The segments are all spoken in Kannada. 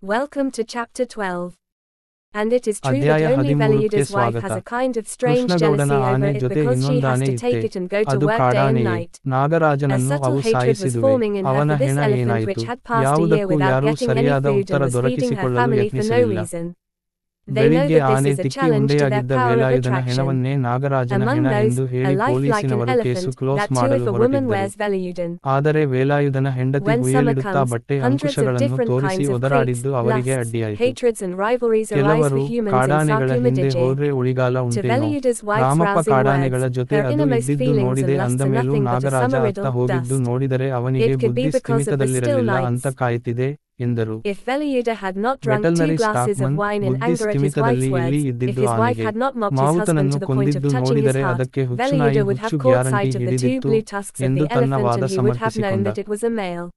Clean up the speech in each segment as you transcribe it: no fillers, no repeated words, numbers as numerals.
Welcome to chapter 12. And it is true that ಅಧ್ಯಾಯ only 13ಕ್ಕೆ Veluyuda's wife ಸ್ವಾಗತ. has a kind of strange ಕೃಷ್ಣಗೌಡನ jealousy over ಆನೆ it ಜೊತೆ because she has ಇನ್ನೊಂದಾನೆ to ಇತ್ತೆ, take it and go to ಅದು work day and ಕಾಡಾನೆಯೇ. night. A ನಾಗರಾಜನನ್ನು subtle ಅವು hatred was ಸಾಯಿಸಿದುವೆ. forming in her ಅವನ for this ಹೆಣ elephant ಏನಾಯಿತು? which had passed a year ಯಾವುದಕ್ಕೂ without ಯಾರೂ getting any ಸರಿಯಾದ food ಉತ್ತರ and was feeding her ದೊರಕಿಸಿಕೊಳ್ಳಲು family for no ಯತ್ನಿಸಲಿಲ್ಲ. reason. They know ಬೆಳಿಗ್ಗೆ that ಆನೆ this is a ತಿಕ್ಕಿ challenge to their ಉಂಡೆಯಾಗಿದ್ದ power of ವೇಲಾಯುಧನ attraction. ಹೆಣವನ್ನೇ ನಾಗರಾಜನ Among ಹೆಣ those, ಎಂದು a ಹೇಳಿ life like an ಪೊಲೀಸಿನವರು case elephant, close that too ಮಾಡಲು if a woman ಹೊರಟಿದ್ದರು. wears Veluyudin. ಆದರೆ ವೇಲಾಯುಧನ ಹೆಂಡತಿ When summer ಹುಯ್ಯಲಿಡುತ್ತಾ comes, ಬಟ್ಟೆ hundreds of ಅಂಕುಶಗಳನ್ನು different ತೋರಿಸಿ kinds of traits, ಒದರಾಡಿದ್ದು ಅವರಿಗೆ lusts, ಅಡ್ಡಿಯಾಯಿತು. hatreds and rivalries arise ಕೆಲವರು for humans in ಕಾಡಾನೆಗಳ ಹಿಂದೆ Sarkumadije. ಹೋದ್ರೆ ಉಳಿಗಾಲ To ಉಂಟೇನೋ? Veluyuda's wife's Ramappa rousing ಕಾಡಾನೆಗಳ words, ಜೊತೆ her ಅದು innermost ಇದ್ದಿದ್ದು feelings ನೋಡಿದೆ and lusts ಅಂದ are ಮೇಲೂ nothing but a Nagaraja summer ಅತ್ತ riddle, ಹೋಗಿದ್ದು dust. ನೋಡಿದರೆ ಅವನಿಗೆ It could be ಬುದ್ಧಿ because of the still ಸ್ಥಿಮಿತದಲ್ಲಿರಲಿಲ್ಲ nights. ಅಂತ ಕಾಯುತ್ತಿದೆ ಎಂದರು. If Veluyuda had not drunk 2 veterinary glasses of stockman wine in ಬುದ್ಧಿ anger at his ಸ್ಥಿಮಿತದಲ್ಲಿ wife's ಎಲ್ಲಿ words, if ಇದ್ದಿದ್ದು his wife ಆನೆಗೆ. had not mocked his husband ಮಾವುತನನ್ನು to the point of ಕೊಂದಿದ್ದು touching his ನೋಡಿದರೆ heart, ಅದಕ್ಕೆ ಹುಚ್ಚುನಾಯಿ Veluyuda would ಹುಚ್ಚು have caught guarantee sight of the 2 ಹಿಡಿದಿತ್ತು blue tusks of ಎಂದು the ತನ್ನ elephant ವಾದ and he would have known ಸಮರ್ಥಿಸಿಕೊಂಡ. that it was a male.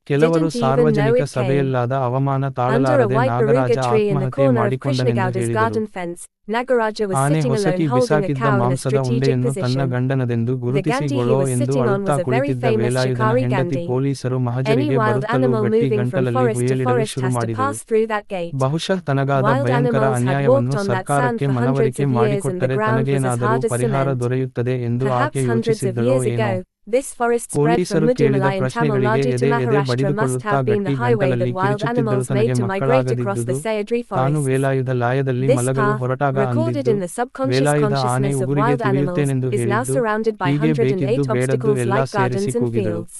ಕೆಲವರು Didn't even know ಸಾರ್ವಜನಿಕ it came. ಸಭೆಯಲ್ಲಾದ ಅವಮಾನ Under a ತಾಳಲಾರದೆ white Nagaraja baruga tree in the ಆತ್ಮಹತ್ಯೆ corner of ಮಾಡಿಕೊಂಡನೆಂದು Krishnagowda's ಹೇಳಿದರು. garden fence, Nagaraja was ಆನೆ sitting ಹೊಸಕಿ alone holding a ಬಿಸಾಕಿದ್ದ cow in a ಮಾಂಸದ strategic ಉಂಡೆಯನ್ನು ತನ್ನ position. ಗಂಡನದೆಂದು The ಗುರುತಿಸಿ Gandhi he ಗೊಳೋ was ಎಂದು sitting on ಅಳುತ್ತಾ was a very ಕುಳಿತಿದ್ದ famous ವೇಲಾಯುಧನ Shikari ಹೆಂಡತಿ Gandhi. ಪೊಲೀಸರು Any ಮಹಜರಿಗೆ wild ಬರುತ್ತಲೂ animal ಗಟ್ಟಿ moving from ಗಂಟಲಲ್ಲಿ forest to ಹುಯ್ಯಲಿಡಲು forest ಶುರು has to ಮಾಡಿದಳು. pass through that gate. ಬಹುಶಃ ತನಗಾದ Wild ಭಯಂಕರ animals had ಅನ್ಯಾಯವನ್ನು walked on that sand ಸರ್ಕಾರಕ್ಕೆ for hundreds ಮನವರಿಕೆ of years and the ಮಾಡಿಕೊಟ್ಟರೆ ground was as ತನಗೇನಾದರೂ hard as ಪರಿಹಾರ cement. ದೊರೆಯುತ್ತದೆ ಎಂದು ಆಕೆ Perhaps hundreds of ಯೋಚಿಸಿದ್ದಳೋ years ಏನೋ. ago, this forest spread from ಪೊಲೀಸರು ಕೇಳಿದ Mudumalai in Tamil ಪ್ರಶ್ನೆಗಳಿಗೆ Nadu to ಎದೆ Maharashtra must ಬಡಿದುಕೊಳ್ಳುತ್ತಾ have been the ಗಟ್ಟಿ highway ಗಂಟಲಲ್ಲಿ that wild ಕಿರುಚುತ್ತಿದ್ದಳು. animals ತನಗೆ made to migrate across the ಮಕ್ಕಳಾಗದಿದ್ದುದು Sayadri ತಾನು forests. ವೇಲಾಯುಧ ಲಾಯದಲ್ಲಿ This ಮಲಗಲು path, ಹೊರಟಾಗ recorded ಅಂದಿದ್ದು, in the subconscious Velayudha ಆನೆ consciousness of ಉಗುರಿಗೆ wild animals, ತುಳಿಯುತ್ತೇನೆಂದು is now ಹೇಳಿದ್ದು, surrounded by ಹೀಗೆ 108 ಬೇಕಿದ್ದು ಬೇಡದ್ದು obstacles ಎಲ್ಲ like gardens ಸೇರಿಸಿ and ಕೂಗಿದಳು. fields.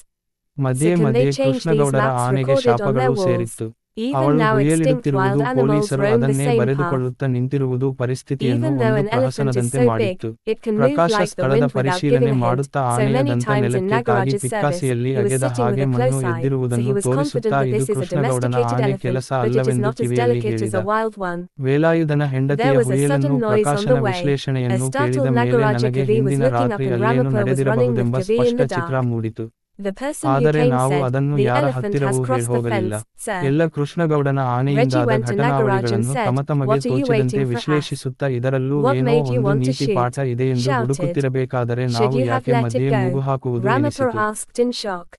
ಮಧ್ಯೆ So can ಮಧ್ಯೆ they change these ಕೃಷ್ಣಗೌಡರ maps ಆನೆಗೆ recorded on their ಶಾಪಗಳೂ walls? ಸೇರಿತ್ತು. Even ಅವಳು now extinct ಹುಯ್ಯಲಿಡುತ್ತಿರುವುದು, wild animals ಪೊಲೀಸರು roam the ಅದನ್ನೇ same path. ಬರೆದುಕೊಳ್ಳುತ್ತಾ ನಿಂತಿರುವುದು ಪರಿಸ್ಥಿತಿಯನ್ನು Even though ಒಂದು an elephant is ಪ್ರಹಸನದಂತೆ so big, ಮಾಡಿತ್ತು. it can move Prakash like the ಸ್ಥಳದ wind without ಪರಿಶೀಲನೆ giving a hint. ಮಾಡುತ್ತಾ So ಆನೆಯ many ದಂತ times in ನೆಲಕ್ಕೆ ತಾಗಿ Nagaraj's service, ಪಿಕ್ಕಾಸಿಯಲ್ಲಿ he was ಅಗೆದ sitting ಹಾಗೆ with a ಮಣ್ಣು close eye, so ಎದ್ದಿರುವುದನ್ನು he was ತೋರಿಸುತ್ತಾ confident that ಇದು this is a ಕೃಷ್ಣಗೌಡನ domesticated ಆನೆ elephant, ಕೆಲಸ but it is ಅಲ್ಲವೆಂದು not as ಕಿವಿಯಲ್ಲಿ delicate as ಹೇಳಿದ. a wild one. ವೇಲಾಯುಧನ ಹೆಂಡತಿಯ There was a ಹುಯಿಲನ್ನು sudden noise on ಪ್ರಕಾಶನ the way. A ವಿಶ್ಲೇಷಣೆಯನ್ನು ಕೇಳಿದ startled ಮೇಲೆ Nagaraja ನನಗೆ Kavi was ಹಿಂದಿನ looking up ರಾತ್ರಿ and ಅಲ್ಲೇನು Ramappa was running ನಡೆದಿರಬಹುದೆಂಬ with Kavi in ಸ್ಪಷ್ಟ the ಚಿತ್ರ dark. ಮೂಡಿತು. The person who ಆದರೆ came ನಾವು said, ಅದನ್ನು "The ಯಾರ elephant has ಹತ್ತಿರವೂ crossed the ಹೋಗಲಿಲ್ಲ. fence, sir." ಎಲ್ಲ ಕೃಷ್ಣಗೌಡನ Reggie ಆನೆಯಿಂದಾದ went to Nagaraj and ಘಟನಾವಳಿಗಳನ್ನು said, ತಮಗೆ "What are you ತೋಚಿದಂತೆ waiting for, Hath? ವಿಶ್ಲೇಷಿಸುತ್ತಾ ಇದರಲ್ಲೂ What ಏನೋ made you ಒಂದು want to ನೀತಿ shoot?" ಪಾಠ ಇದೆಯೆಂದು shouted. ಹುಡುಕುತ್ತಿರಬೇಕಾದರೆ "Should ನಾವು you have ಯಾಕೆ let it ಮಧ್ಯೆ go?" ಮೂಗು ಹಾಕುವುದು Ramappa ಎನಿಸಿತು. asked in shock.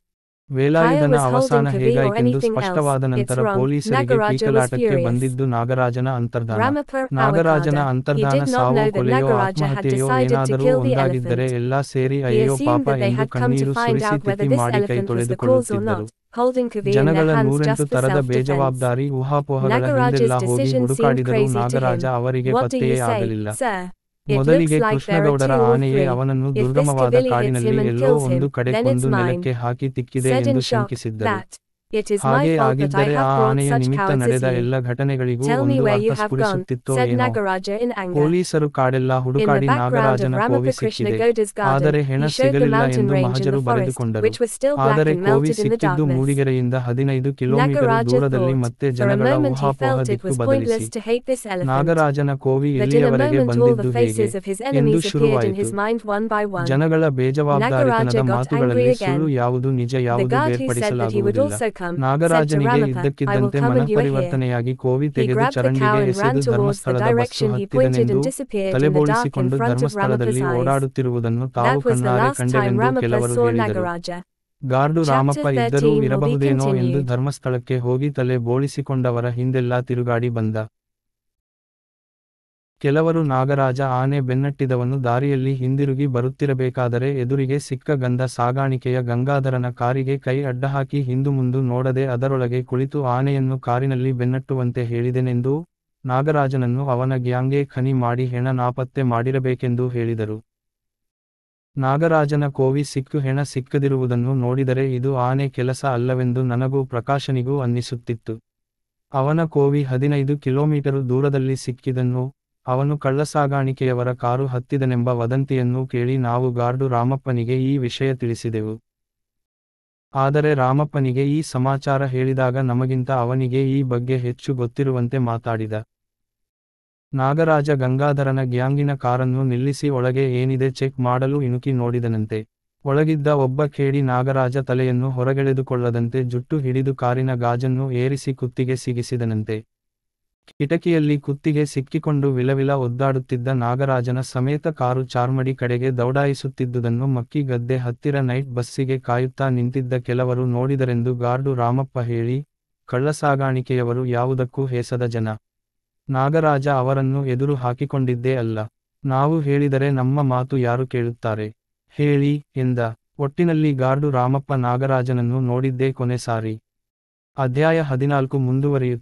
Kaya ವೇಲಾಯುಧನ was holding ಅವಸಾನ Kavi or ಹೇಗಾಯಿತೆಂದು anything else. ಸ್ಪಷ್ಟವಾದ It's ನಂತರ wrong. ಪೊಲೀಸರಿಗೆ Nagaraja was ಪೀಕಲಾಟಕ್ಕೆ furious. ಬಂದಿದ್ದು ನಾಗರಾಜನ ಅಂತರ್ಧಾನ. Ramappa ನಾಗರಾಜನ Awakada. He ಅಂತರ್ಧಾನ did not ಸಾವೋ know that ಕೊಲೆಯೋ Nagaraja had ಆತ್ಮಹತ್ಯೆಯೋ decided to ಏನಾದರೂ kill the ಒಂದಾಗಿದ್ದರೆ elephant. ಎಲ್ಲಾ ಸೇರಿ He ಅಯ್ಯೋ assumed ಪಾಪ that they ಎಂದು had come to ಕಣ್ಣೀರು find ಸುರಿಸಿ out whether ತಿಥಿ this ಮಾಡಿ ಕೈ elephant was the cause or ತೊಳೆದುಕೊಳ್ಳುತ್ತಿದ್ದರು. not, holding Kavi in ಜನಗಳ their hands ನೂರೆಂಟು just for ತರದ self-defense. ಬೇಜವಾಬ್ದಾರಿ ಊಹಾಪೋಹಗಳ Nagaraja's ಹಿಂದೆಲ್ಲ ಹೋಗಿ decision seemed ಹುಡುಕಾಡಿದರೂ crazy to Nagaraja him. ಅವರಿಗೆ What do ಪತ್ತೆಯೇ you say, ಆಗಲಿಲ್ಲ. sir? It looks ಮೊದಲಿಗೆ like there are ಕೃಷ್ಣಗೌಡರ 2 or ಆನೆಯೇ 3. ಅವನನ್ನು If this ದುರ್ಗಮವಾದ Kavili hits ಕಾಡಿನಲ್ಲಿ him and ಎಲ್ಲೋ kills ಒಂದು him, ಕಡೆ then it's ಕೊಂದು mine. ನೆಲಕ್ಕೆ ಹಾಕಿ ತಿಕ್ಕಿದೆ Said in ಎಂದು shock, ಶಂಕಿಸಿದ್ದರು. that it is my ಹಾಗೆ fault that I ಆಗಿದ್ದರೆ have ಆ brought ಆನೆಯ such ನಿಮಿತ್ತ cowards as ನಡೆದ you. ಎಲ್ಲ ಘಟನೆಗಳಿಗೂ Tell me ಒಂದು where you ಅರ್ಥ have gone, ಸ್ಫುರಿಸುತ್ತಿತ್ತೋ said ಏನೋ. Nagaraja in anger. ಪೊಲೀಸರು ಕಾಡೆಲ್ಲ In the ಹುಡುಕಾಡಿ background of ನಾಗರಾಜನ Ramappa ಕೋವಿ ಸಿಕ್ಕಿದೆ. Krishnagowda's garden, ಆದರೆ ಹೆಣ he showed the ಸಿಗಲಿಲ್ಲ mountain ಎಂದು range in ಮಹಜರು the forest, ಬರೆದುಕೊಂಡರು. which was still black ಆದರೆ and Kovi melted in the ಸಿಕ್ಕಿದ್ದು darkness. ಮೂಡಿಗೆರೆಯಿಂದ 15 ಕಿಲೋಮೀಟರು Nagaraja ದೂರದಲ್ಲಿ thought. ಮತ್ತೆ For a ಜನಗಳ moment he ಊಹಾಪೋಹ felt it ದಿಕ್ಕು was ಬದಲಿಸಿ. pointless to hate this elephant. ನಾಗರಾಜನ Kovi But in a ಇಲ್ಲಿಯವರೆಗೆ moment all the ಬಂದಿದ್ದು ಹೇಗೆ faces of his ಎಂದು enemies appeared in ಶುರುವಾಯಿತು. his mind one by one. ಜನಗಳ ಬೇಜವಾಬ್ದಾರಿತನದ Nagaraja got ಮಾತುಗಳಲ್ಲಿ angry again. ಸುಳ್ಳು ಯಾವುದು ನಿಜ The ಯಾವುದು guard who said that he would ಬೇರ್ಪಡಿಸಲಾಗುವುದಿಲ್ಲ. also come, said to ನಾಗರಾಜನಿಗೆ Ramappa, "I will ಇದ್ದಕ್ಕಿದ್ದಂತೆ come and you are here." ಮನಃಪರಿವರ್ತನೆಯಾಗಿ Kovi He ತೆಗೆದು grabbed the cow ಚರಂಡಿಗೆ and ran ಎಸೆದು towards the ಧರ್ಮಸ್ಥಳದ bus direction he pointed ಹತ್ತಿದನೆಂದು and disappeared in the dark in ತಲೆಬೋಳಿಸಿಕೊಂಡು front of ಧರ್ಮಸ್ಥಳದಲ್ಲಿ Ramappa's eyes. ಓಡಾಡುತ್ತಿರುವುದನ್ನು ತಾವು That was the ಕಣ್ಣಾರೆ last time ಕಂಡೆವೆಂದು Ramappa ಕೆಲವರು saw ಹೇಳಿದರು. Nagaraja. ಗಾರ್ಡು Chapter ರಾಮಪ್ಪ ಇದ್ದರೂ 13 will be ಇರಬಹುದೇನೋ ಎಂದು continued. ಧರ್ಮಸ್ಥಳಕ್ಕೆ ಹೋಗಿ ತಲೆ ಬೋಳಿಸಿಕೊಂಡವರ ಹಿಂದೆಲ್ಲ ತಿರುಗಾಡಿ ಬಂದ. ಕೆಲವರು ನಾಗರಾಜ ಆನೆ ಬೆನ್ನಟ್ಟಿದವನು ದಾರಿಯಲ್ಲಿ ಹಿಂದಿರುಗಿ ಬರುತ್ತಿರಬೇಕಾದರೆ ಎದುರಿಗೆ ಸಿಕ್ಕ ಗಂಧ ಸಾಗಾಣಿಕೆಯ ಗಂಗಾಧರನ ಕಾರಿಗೆ ಕೈ ಅಡ್ಡಹಾಕಿ ಹಿಂದುಮುಂದು ನೋಡದೆ ಅದರೊಳಗೆ ಕುಳಿತು ಆನೆಯನ್ನು ಕಾರಿನಲ್ಲಿ ಬೆನ್ನಟ್ಟುವಂತೆ ಹೇಳಿದೆನೆಂದೂ, ನಾಗರಾಜನನ್ನು ಅವನ ಗ್ಯಾಂಗ್ಗೆ ಖನಿ ಮಾಡಿ ಹೆಣ ನಾಪತ್ತೆ ಮಾಡಿರಬೇಕೆಂದೂ ಹೇಳಿದರು. ನಾಗರಾಜನ ಕೋವಿ ಸಿಕ್ಕು ಹೆಣ ಸಿಕ್ಕದಿರುವುದನ್ನು ನೋಡಿದರೆ ಇದು ಆನೆ ಕೆಲಸ ಅಲ್ಲವೆಂದು ನನಗೂ ಪ್ರಕಾಶನಿಗೂ ಅನ್ನಿಸುತ್ತಿತ್ತು. ಅವನ ಕೋವಿ 15 ಕಿಲೋಮೀಟರು ದೂರದಲ್ಲಿ ಸಿಕ್ಕಿದನ್ನು, ಅವನು ಕಳ್ಳಸಾಗಾಣಿಕೆಯವರ ಕಾರು ಹತ್ತಿದನೆಂಬ ವದಂತಿಯನ್ನೂ ಕೇಳಿ ನಾವು ಗಾರ್ಡು ರಾಮಪ್ಪನಿಗೆ ಈ ವಿಷಯ ತಿಳಿಸಿದೆವು. ಆದರೆ ರಾಮಪ್ಪನಿಗೆ ಈ ಸಮಾಚಾರ ಹೇಳಿದಾಗ ನಮಗಿಂತ ಅವನಿಗೆ ಈ ಬಗ್ಗೆ ಹೆಚ್ಚು ಗೊತ್ತಿರುವಂತೆ ಮಾತಾಡಿದ. ನಾಗರಾಜ ಗಂಗಾಧರನ ಗ್ಯಾಂಗಿನ ಕಾರನ್ನು ನಿಲ್ಲಿಸಿ ಒಳಗೆ ಏನಿದೆ ಚೆಕ್ ಮಾಡಲು ಇಣುಕಿ ನೋಡಿದನಂತೆ. ಒಳಗಿದ್ದ ಒಬ್ಬ ಖೇಡಿ ನಾಗರಾಜ ತಲೆಯನ್ನು ಹೊರಗೆಳೆದುಕೊಳ್ಳದಂತೆ ಜುಟ್ಟು ಹಿಡಿದು ಕಾರಿನ ಗಾಜನ್ನು ಏರಿಸಿ ಕುತ್ತಿಗೆ ಸಿಗಿಸಿದನಂತೆ. ಕಿಟಕಿಯಲ್ಲಿ ಕುತ್ತಿಗೆ ಸಿಕ್ಕಿಕೊಂಡು ವಿಲವಿಲ ಒದ್ದಾಡುತ್ತಿದ್ದ ನಾಗರಾಜನ ಸಮೇತ ಕಾರು ಚಾರ್ಮಡಿ ಕಡೆಗೆ ದೌಡಾಯಿಸುತ್ತಿದ್ದುದನ್ನು ಮಕ್ಕಿ ಗದ್ದೆ ಹತ್ತಿರ ನೈಟ್ ಬಸ್ಸಿಗೆ ಕಾಯುತ್ತಾ ನಿಂತಿದ್ದ ಕೆಲವರು ನೋಡಿದರೆಂದು ಗಾರ್ಡು ರಾಮಪ್ಪ ಹೇಳಿ, ಕಳ್ಳಸಾಗಾಣಿಕೆಯವರು ಯಾವುದಕ್ಕೂ ಹೇಸದ ಜನ. ನಾಗರಾಜ ಅವರನ್ನು ಎದುರು ಹಾಕಿಕೊಂಡಿದ್ದೇ ಅಲ್ಲ. ನಾವು ಹೇಳಿದರೆ ನಮ್ಮ ಮಾತು ಯಾರು ಕೇಳುತ್ತಾರೆ, ಹೇಳಿ, ಎಂದ. ಒಟ್ಟಿನಲ್ಲಿ ಗಾರ್ಡು ರಾಮಪ್ಪ ನಾಗರಾಜನನ್ನು ನೋಡಿದ್ದೇ ಕೊನೆ ಸಾರಿ. ಅಧ್ಯಾಯ 14 ಮುಂದುವರಿಯುತ್ತದೆ.